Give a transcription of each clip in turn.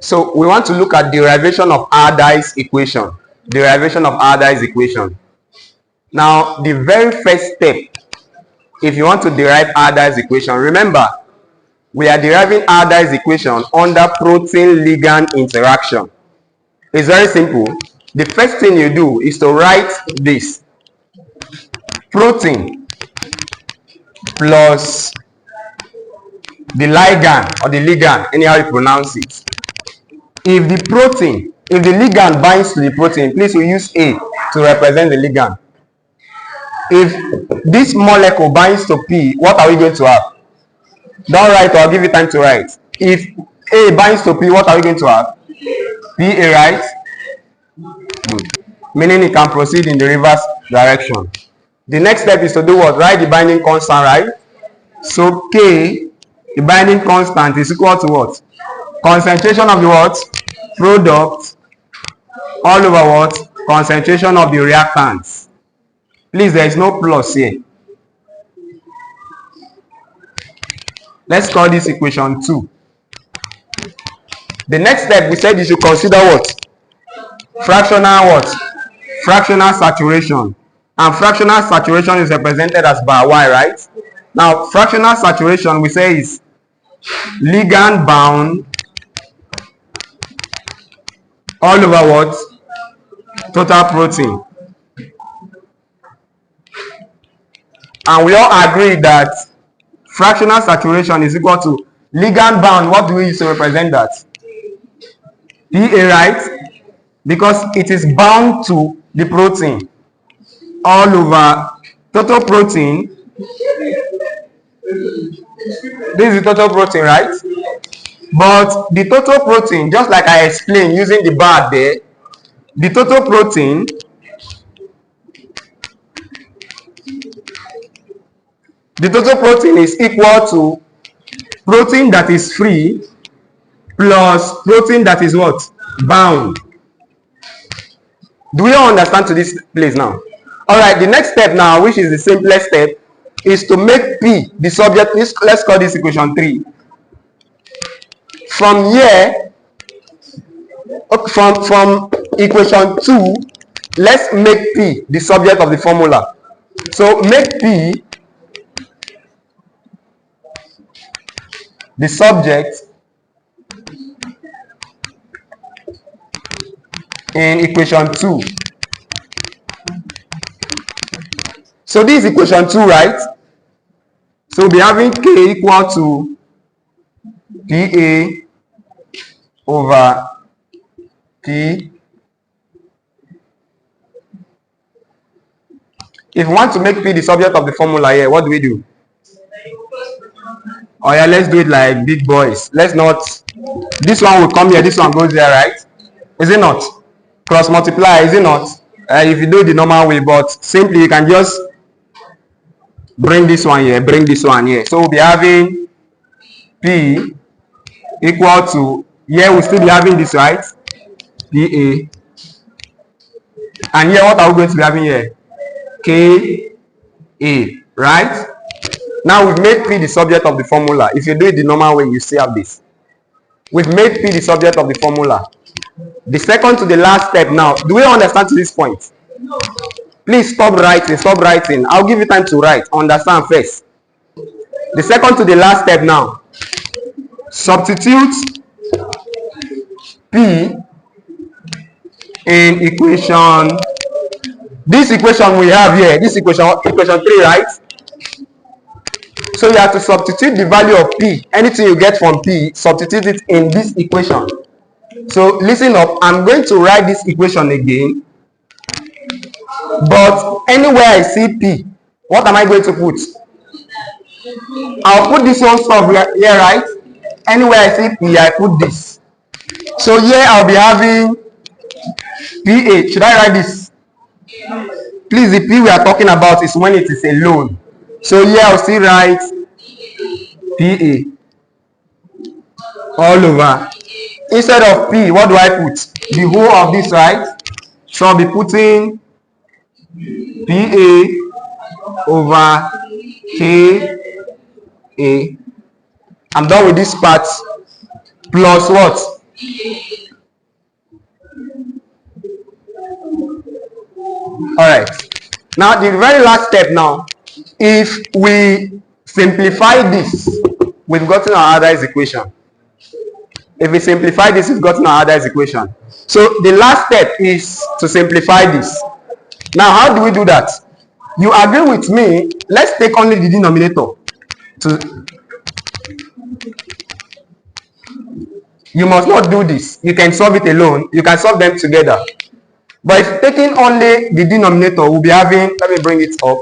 So we want to look at derivation of ALDAIR'S equation. Derivation of ALDAIR'S equation. Now, the very first step, if you want to derive ALDAIR'S equation, remember, we are deriving ALDAIR'S equation under protein-ligand interaction. It's very simple. The first thing you do is to write this. Protein plus the ligand, or the ligand, anyhow you pronounce it. If the ligand binds to the protein, please we use A to represent the ligand. If this molecule binds to P, what are we going to have? Don't write, or I'll give you time to write. If A binds to P, what are we going to have? PA, right? Good. Meaning it can proceed in the reverse direction. The next step is to do what? Write the binding constant, right? So K, the binding constant, is equal to what? Concentration of the what? Product all over what? Concentration of the reactants. Please, there is no plus here. Let's call this equation 2. The next step, we said you should consider what? Fractional what? Fractional saturation. And fractional saturation is represented as bar Y, right? Now, fractional saturation, we say, is ligand bound all over what? Total protein. And we all agree that fractional saturation is equal to ligand bound. What do we use to represent that? PA, right? Because it is bound to the protein all over total protein. This is the total protein, right? But the total protein, just like I explained using the bar there, the total protein is equal to protein that is free plus protein that is what? Bound. Do we all understand to this place now? Alright, the next step now, which is the simplest step, is to make P the subject. Let's call this equation 3. From here, from equation 2, let's make P the subject of the formula. So make P the subject in equation 2. So this is equation 2, right? So we'll be having K equal to PA over P. If we want to make P the subject of the formula here, what do we do? Oh yeah, let's do it like big boys. Let's not, this one will come here, this one goes there, right? Is it not? Cross multiply, is it not? If you do it the normal way, but simply you can just bring this one here, bring this one here. So we'll be having P equal to, here we'll still be having this, right? PA. And here, what are we going to be having here? KA, right? Now we've made P the subject of the formula. If you do it the normal way, you still have this. We've made P the subject of the formula. The second to the last step now. Do we understand to this point? No. Please stop writing, stop writing. I'll give you time to write. Understand first. The second to the last step now. Substitute P in equation. This equation we have here, this equation 3, right? So you have to substitute the value of P. Anything you get from P, substitute it in this equation. So listen up, I'm going to write this equation again. But anywhere I see P, what am I going to put? I'll put this one stuff here, right? Anywhere I see P, I put this. So here I'll be having PA. Should I write this? Please, the P we are talking about is when it is alone. So here I'll still write PA all over. Instead of P, what do I put? The whole of this, right? So I'll be putting PA over KA. I'm done with this part. Plus what? Alright. Now the very last step now, if we simplify this, we've gotten our ALDAIR'S equation. If we simplify this, we've gotten our ALDAIR'S equation. So the last step is to simplify this. Now, how do we do that? You agree with me? Let's take only the denominator. You must not do this. You can solve it alone. You can solve them together. But if taking only the denominator, we'll be having, let me bring it up.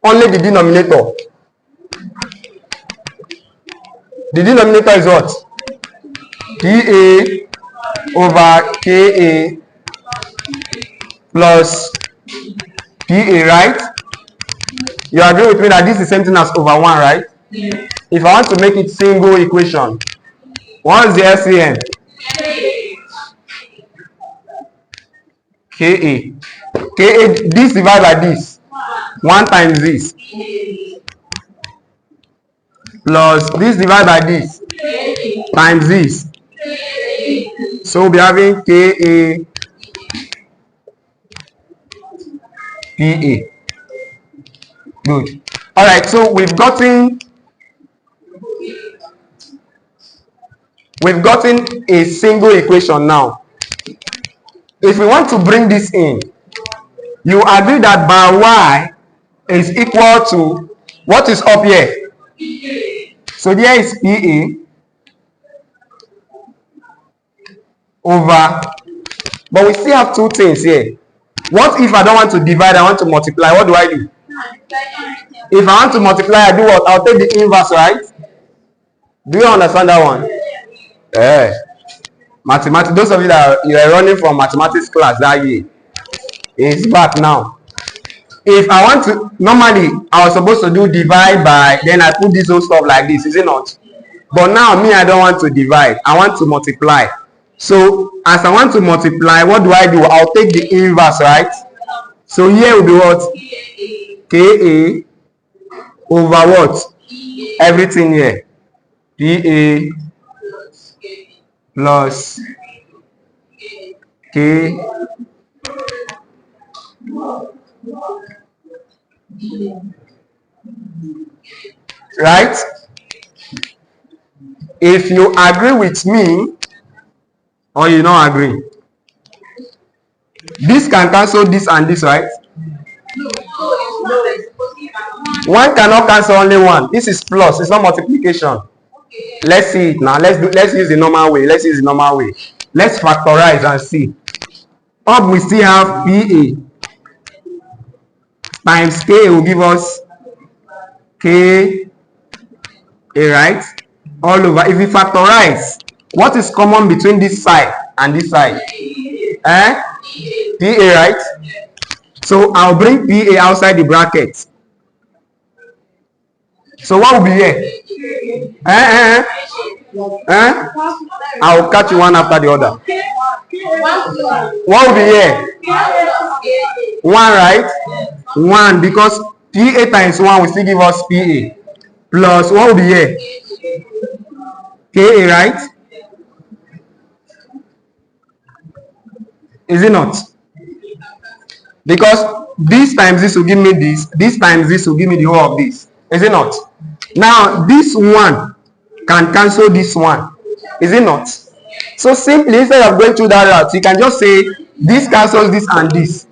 Only the denominator. The denominator is what? dA over KA plus PA, right? You agree with me that this is the same thing as over 1, right? Yeah. If I want to make it single equation, what is the LCM? KA. KA, this divided by this. 1 times this. Plus this divided by this. Times this. So we'll be having KA PA. Good. All right, so we've gotten a single equation now. If we want to bring this in, you agree that bar y is equal to what is up here? So there is PA over, but we still have two things here. What if I don't want to divide, I want to multiply? What do I do? If I want to multiply, I do what? I'll take the inverse, right? Do you understand that one? Yeah. Mathematics, those of you that you are running from mathematics class that year, it's back now. If I want to, normally I was supposed to do divide by, then I put this whole stuff like this, is it not? But now me, I don't want to divide, I want to multiply. So as I want to multiply, what do? I'll take the inverse, right? So here will be what? KA over what? Everything here. PA plus K right? If you agree with me or you don't agree, this can cancel this and this, right? One cannot cancel only one. This is plus, it's not multiplication. Let's see it now. Let's use the normal way. Let's use the normal way. Let's factorize and see. Up we still have PA times K will give us KA, right? All over. If we factorize, what is common between this side and this side? PA, right? So I'll bring PA outside the bracket. So what will be here? I'll catch you one after the other. What will be here? 1, right? 1, because PA times 1 will still give us PA. Plus what will be here? KA, right? Is it not? Because this times this will give me this times this will give me the whole of this. Is it not? Now this one can cancel this one. Is it not? So simply, instead of going through that route, you can just say this cancels this and this.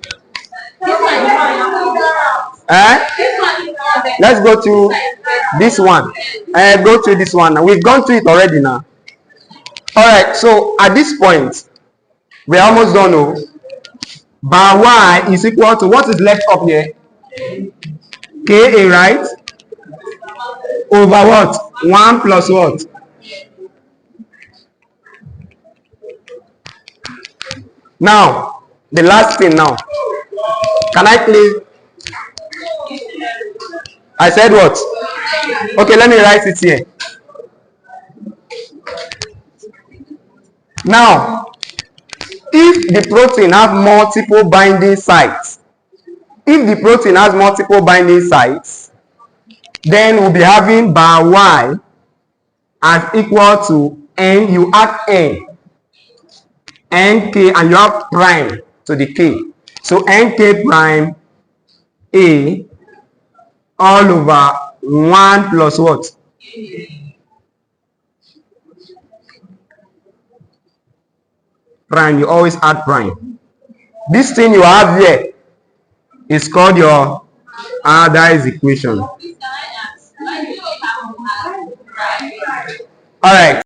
Let's go to this one. Go to this one. We've gone through it already now. Alright, so at this point, we're almost done. Oh. Bar y is equal to what is left up here? KA, right? Over what? 1 plus what? Now, the last thing now. Can I please? I said what? Okay, let me write it here. Now, if the protein has multiple binding sites, Then we'll be having bar y as equal to n. You add nk, and you have prime to the k. So nk prime a all over 1 plus what? Prime. You always add prime. This thing you have here is called your ALDAIR'S equation. All right.